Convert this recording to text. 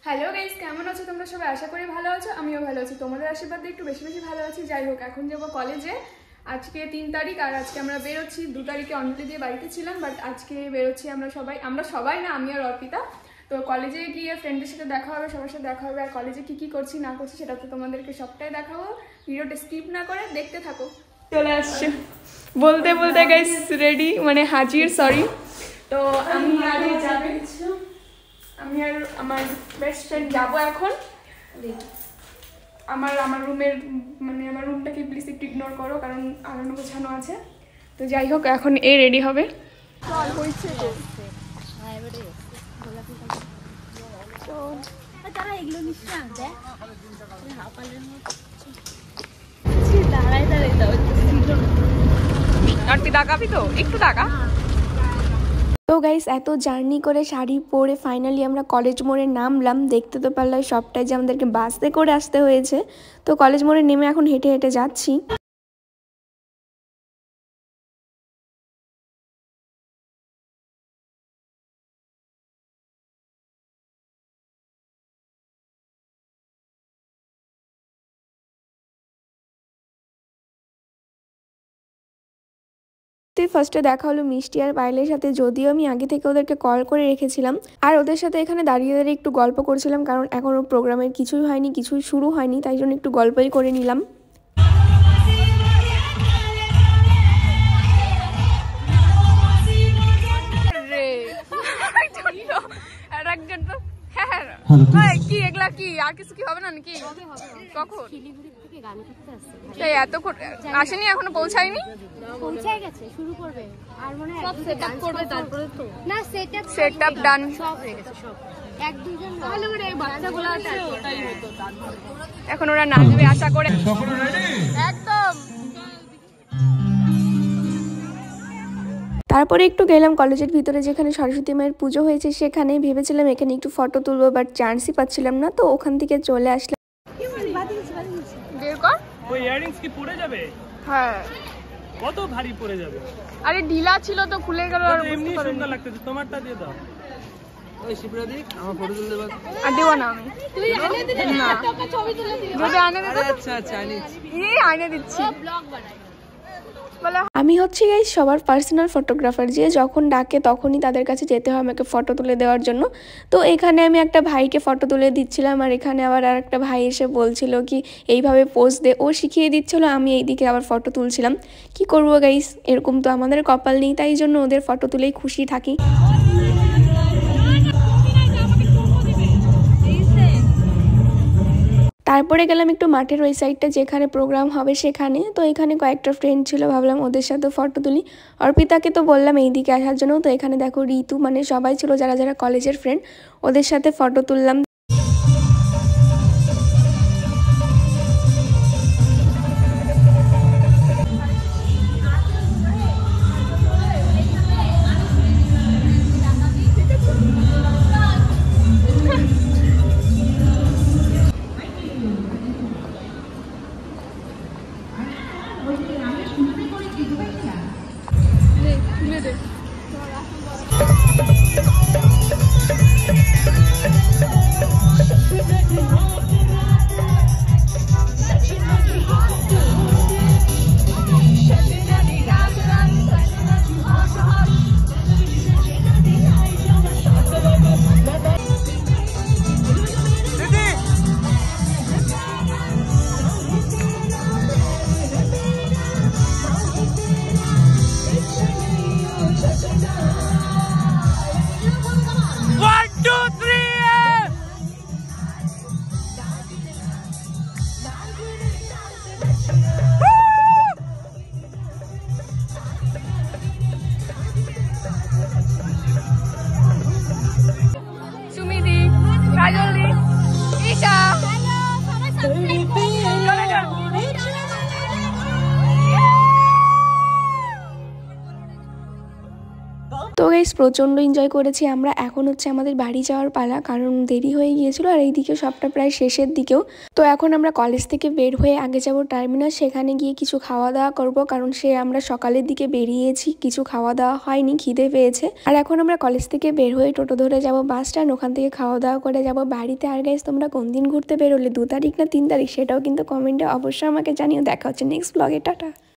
Hello guys, কেমন আছো তোমরা সবাই? আশা করি ভালো আছো, আমিও ভালো আছি। তোমাদের আশীর্বাদে একটু বেশি বেশি ভালো আছি। যাই হোক, এখন যাবো কলেজে। আজকে 3 তারিখ আর আজকে আমরা বেরোচ্ছি। 2 তারিখে অঞ্জলি দিয়ে বাড়িতে ছিলাম, বাট আজকে বেরোচ্ছি আমরা সবাই না, আমি আর অর্পিতা। তো কলেজে গিয়ে ফ্রেন্ডদের সাথে দেখা হবে, সবার সাথে দেখা হবে। আর কলেজে কি করছি না করছি সেটা তো তোমাদেরকে সবটাই দেখাবো। ভিডিওটা স্কিপ না করে দেখতে থাকো। চলে আসছে বলতে বলতে গাইস রেডি, মানে হাজির, সরি। তো আমি আর আমার বেস্ট ফ্রেন্ড যাবো এখন। আমার রুমের আমার রুমটাকে প্লিজ একটু ইগনোর করো, কারণ আলানো গোছানো আছে। তো যাই হোক, এখন রেডি হবে। আর তুই তাকাবি তো, একটু তাকা। তো গাইস, এত জার্নি করে শাড়ি পরে ফাইনালি আমরা কলেজ মোড়ে নামলাম। দেখতে তো পারলাম সবটাই যে আমাদেরকে বাসে করে আসতে হয়েছে। তো কলেজ মোড়ে নেমে এখন হেঁটে হেঁটে যাচ্ছি। ফার্স্টে দেখা হলো মিষ্টি আর পায়েলের সাথে, যদিও আমি আগে থেকে ওদেরকে কল করে রেখেছিলাম। আর ওদের সাথে এখানে দাঁড়িয়ে দাঁড়িয়ে একটু গল্প করছিলাম, কারণ এখনও প্রোগ্রামের কিছুই হয়নি, কিছুই শুরু হয়নি, তাই জন্য একটু গল্পই করে নিলাম। কি এগুলা কি আর কিছু কি হবে না নাকি? কখন এত আসেনি, এখনো পৌঁছায়নি। পৌঁছায় গেছে, শুরু করবে আর মনে হয় সব সেটআপ করবে, তারপরে তো না সেটআপ ডান সব হয়ে গেছে, সব এক দুইজন ভালো করে এই বাচ্চাগুলো আছে, ওটাই হতো। এখন ওরা নাচবে আশা করে, একদম। তারপরে একটু গেলাম কলেজের ভিতরে, যেখানে সরস্বতী মায়ের পুজো হয়েছে। সেখানে ভেবেছিলাম এখানে একটু ফটো তুলবো, বাট চান্সই পাচ্ছিলাম না, তো ওখান থেকে চলে আসলাম। ওই ইয়ারিংস কি পড়ে যাবে? হ্যাঁ, কত ভারী পড়ে যাবে। আরে ঢিলা ছিল তো খুলে গেল। আর এমনি সুন্দর লাগতেছে, তোমারটা দিয়ে দাও। ওই শিবরাদিক আমার ফটো তুলতে পার? আর দেব না আমি। তুই আনে দিবি না, তোকে ছবি তুলে দিবি। যদি আনে দিতে। আচ্ছা আচ্ছা আনিছি, এই আনে দিচ্ছি। ব্লগ বানাই। আমি হচ্ছে গাইস সবার পার্সোনাল ফটোগ্রাফার, যে যখন ডাকে তখনই তাদের কাছে যেতে হয় আমাকে ফটো তুলে দেওয়ার জন্য। তো এখানে আমি একটা ভাইকে ফটো তুলে দিচ্ছিলাম, আর এখানে আবার আর একটা ভাই এসে বলছিল কি এইভাবে পোজ দে, ও শিখিয়ে দিচ্ছিল, আমি এইদিকে আবার ফটো তুলছিলাম। কি করবো গাইস, এরকম তো আমাদের কপাল নেই, তাই জন্য ওদের ফটো তুলেই খুশি থাকি। তারপরে গেলাম একটু মাঠের ওই সাইডটা, যেখানে প্রোগ্রাম হবে সেখানে। তো এখানে কয়েকটা ফ্রেন্ড ছিল, ভাবলাম ওদের সাথে ফটো তুলি। অর্পিতাকে তো বললাম এইদিকে আসার জন্য। তো এখানে দেখো ঋতু, মানে সবাই ছিল যারা যারা কলেজের ফ্রেন্ড, ওদের সাথে ফটো তুললাম। প্রচণ্ড এনজয় করেছি আমরা। এখন হচ্ছে আমাদের বাড়ি যাওয়ার পালা, কারণ দেরি হয়ে গিয়েছিল আর এইদিকে সবটা প্রায় শেষের দিকেও। তো এখন আমরা কলেজ থেকে বের হয়ে আগে যাব টার্মিনাল, সেখানে গিয়ে কিছু খাওয়া দাওয়া করব, কারণ আমরা সকালের দিকে বেরিয়েছি, কিছু খাওয়া দাওয়া হয়নি, খিদে পেয়েছে। আর এখন আমরা কলেজ থেকে বের হয়ে টোটো ধরে যাব বাস স্ট্যান্ড, ওখান থেকে খাওয়া দাওয়া করে যাব বাড়িতে। আর গাইস, তোমরা কোন দিন ঘুরতে বেরোলে, 2 তারিখ না 3 তারিখ, সেটাও কিন্তু কমেন্টে অবশ্যই আমাকে জানিও। দেখা হচ্ছে নেক্সট ব্লগে, টাটা।